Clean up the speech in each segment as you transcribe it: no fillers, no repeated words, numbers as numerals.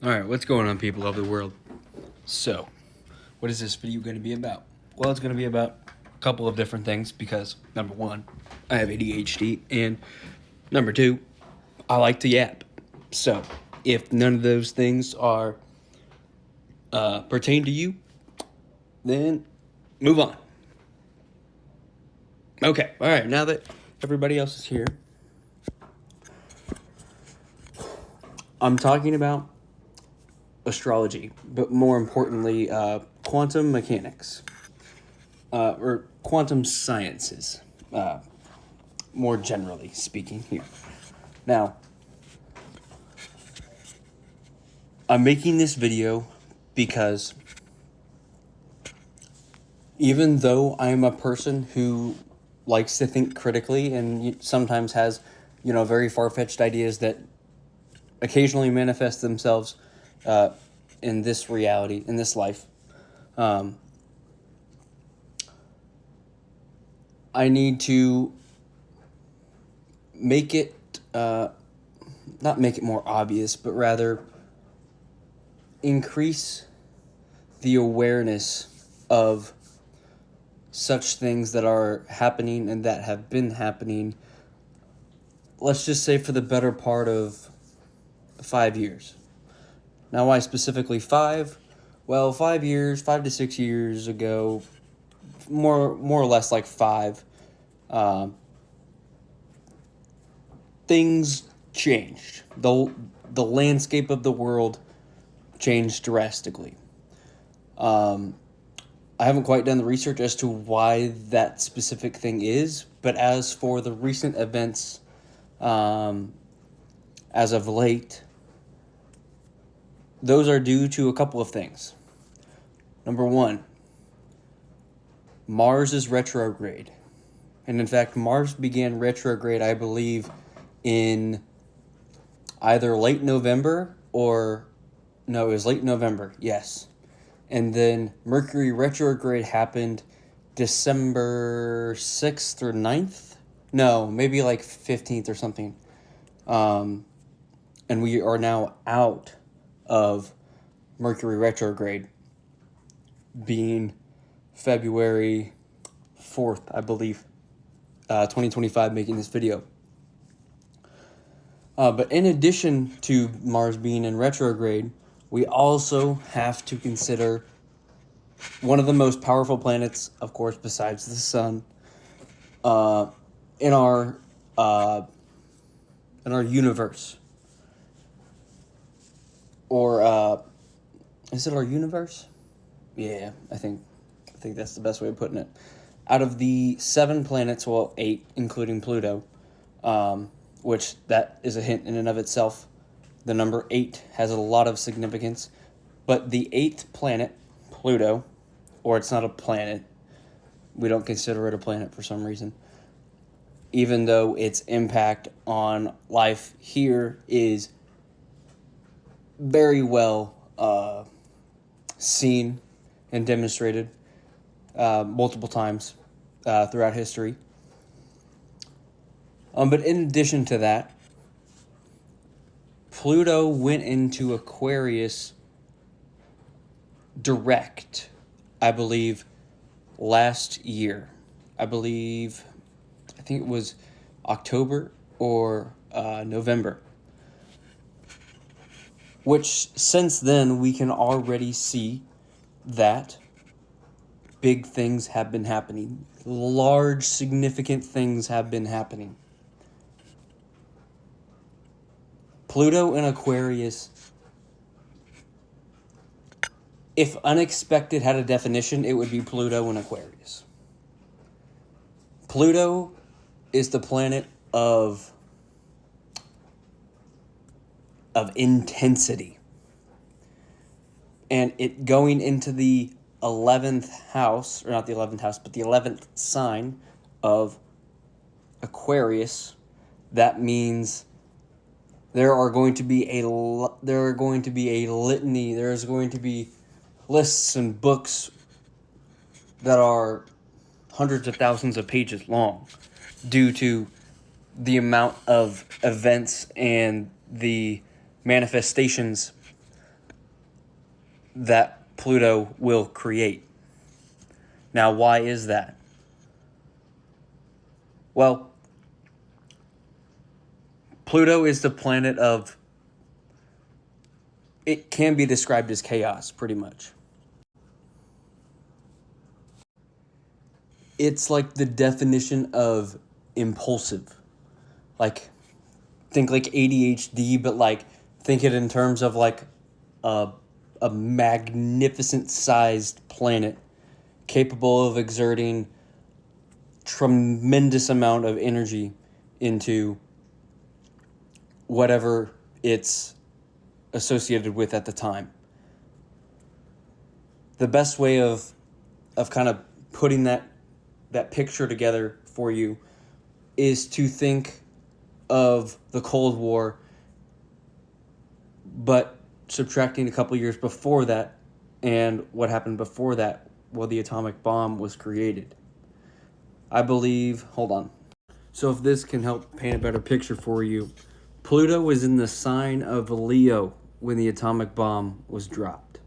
Alright, what's going on, people of the world? So, what is this video going to be about? Well, it's going to be about a couple of different things because, number one, I have ADHD, and number two, I like to yap. So, if none of those things are pertain to you, then move on. Okay, alright, now that everybody else is here, I'm talking about astrology, but more importantly, quantum mechanics, or quantum sciences, more generally speaking here. Now, I'm making this video because even though I'm a person who likes to think critically and sometimes has, very far-fetched ideas that occasionally manifest themselves in this reality, in this life, I need to make it, not make it more obvious, but rather increase the awareness of such things that are happening and that have been happening, let's just say for the better part of 5 years. Now, why specifically 5? Well, 5 years, 5 to 6 years ago, more or less like 5, things changed. The landscape of the world changed drastically. I haven't quite done the research as to why that specific thing is, but as for the recent events, as of late, those are due to a couple of things. Number one, Mars is retrograde. And in fact, Mars began retrograde, I believe, in either late November or... No, it was late November, yes. And then Mercury retrograde happened December 6th or 9th? No, maybe like 15th or something. And we are now out of Mercury retrograde, being February 4th, I believe, 2025, making this video. But in addition to Mars being in retrograde, we also have to consider one of the most powerful planets, of course, besides the sun, in our universe. Or is it our universe? Yeah, I think that's the best way of putting it. Out of the 7 planets, well, 8, including Pluto, which that is a hint in and of itself. The number 8 has a lot of significance. But the 8th planet, Pluto, or it's not a planet, we don't consider it a planet for some reason, even though its impact on life here is very well seen and demonstrated multiple times throughout history. But in addition to that, Pluto went into Aquarius direct, I believe, last year. I think it was October or November. Which, since then, we can already see that big things have been happening. Large, significant things have been happening. Pluto in Aquarius, if unexpected had a definition, it would be Pluto in Aquarius. Pluto is the planet of intensity. And it going into the 11th house, or not the 11th house, but the 11th sign of Aquarius, that means there are going to be a litany, there's going to be lists and books that are hundreds of thousands of pages long due to the amount of events and the manifestations that Pluto will create. Now, why is that? Well, Pluto is the planet of, it can be described as chaos, pretty much. It's like the definition of impulsive. Like, think like ADHD, but like, think it in terms of like a magnificent sized planet capable of exerting tremendous amount of energy into whatever it's associated with at the time. The best way of kind of putting that picture together for you is to think of the Cold War, but subtracting a couple years before that and what happened before that, while the atomic bomb was created. I believe, hold on. So if this can help paint a better picture for you, Pluto was in the sign of Leo when the atomic bomb was dropped.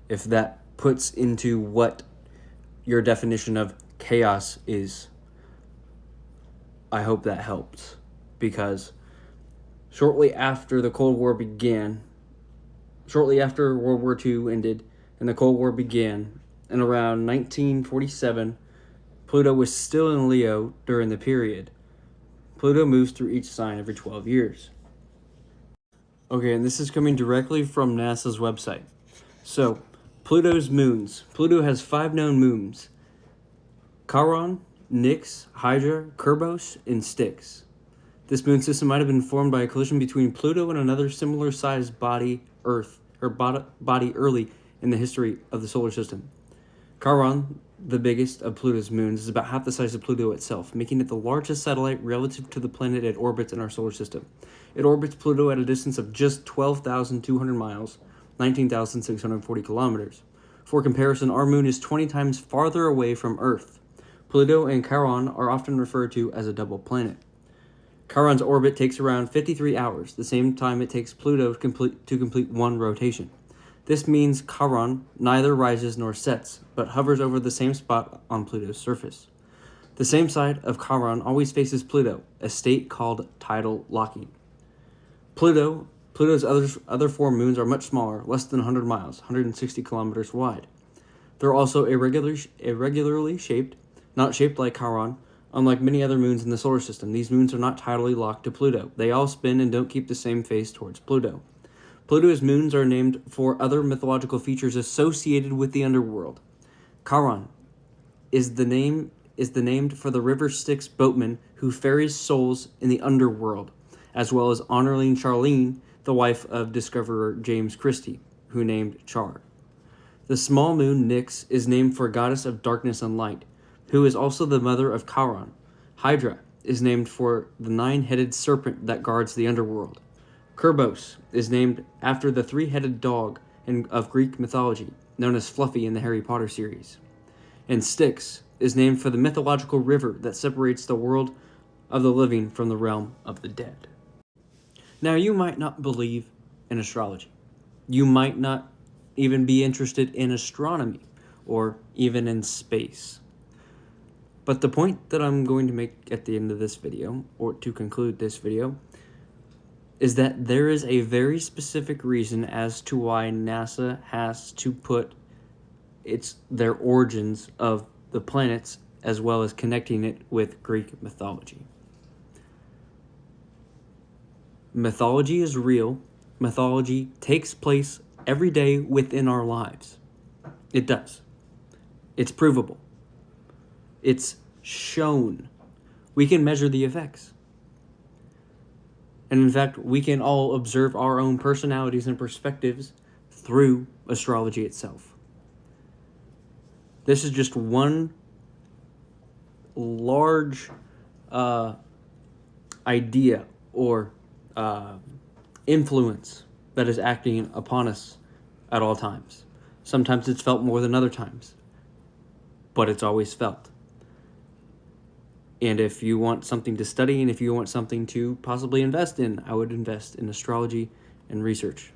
If that puts into what your definition of chaos is, I hope that helps. Because shortly after the Cold War began, shortly after World War II ended and the Cold War began, in around 1947, Pluto was still in Leo during the period. Pluto moves through each sign every 12 years. Okay, and this is coming directly from NASA's website. So, Pluto's moons. Pluto has 5 known moons: Charon, Nix, Hydra, Kerberos, and Styx. This moon system might have been formed by a collision between Pluto and another similar-sized body, Earth, or body early in the history of the solar system. Charon, the biggest of Pluto's moons, is about half the size of Pluto itself, making it the largest satellite relative to the planet it orbits in our solar system. It orbits Pluto at a distance of just 12,200 miles, 19,640 kilometers. For comparison, our moon is 20 times farther away from Earth. Pluto and Charon are often referred to as a double planet. Charon's orbit takes around 53 hours, the same time it takes Pluto to complete one rotation. This means Charon neither rises nor sets, but hovers over the same spot on Pluto's surface. The same side of Charon always faces Pluto, a state called tidal locking. Pluto's other 4 moons are much smaller, less than 100 miles, 160 kilometers wide. They're also irregularly shaped, not shaped like Charon. Unlike many other moons in the solar system, these moons are not tidally locked to Pluto. They all spin and don't keep the same face towards Pluto. Pluto's moons are named for other mythological features associated with the underworld. Charon is the named for the river Styx boatman who ferries souls in the underworld, as well as honoring Charlene, the wife of discoverer James Christie, who named Char. The small moon Nix is named for a goddess of darkness and light, who is also the mother of Charon. Hydra is named for the 9-headed serpent that guards the underworld. Kerberos is named after the 3-headed dog of Greek mythology, known as Fluffy in the Harry Potter series. And Styx is named for the mythological river that separates the world of the living from the realm of the dead. Now, you might not believe in astrology. You might not even be interested in astronomy or even in space. But the point that I'm going to make at the end of this video, or to conclude this video, is that there is a very specific reason as to why NASA has to put their origins of the planets as well as connecting it with Greek mythology. Mythology is real. Mythology takes place every day within our lives. It does. It's provable. It's shown. We can measure the effects. And in fact, we can all observe our own personalities and perspectives through astrology itself. This is just one large idea or influence that is acting upon us at all times. Sometimes it's felt more than other times, but it's always felt. And if you want something to study and if you want something to possibly invest in, I would invest in astrology and research.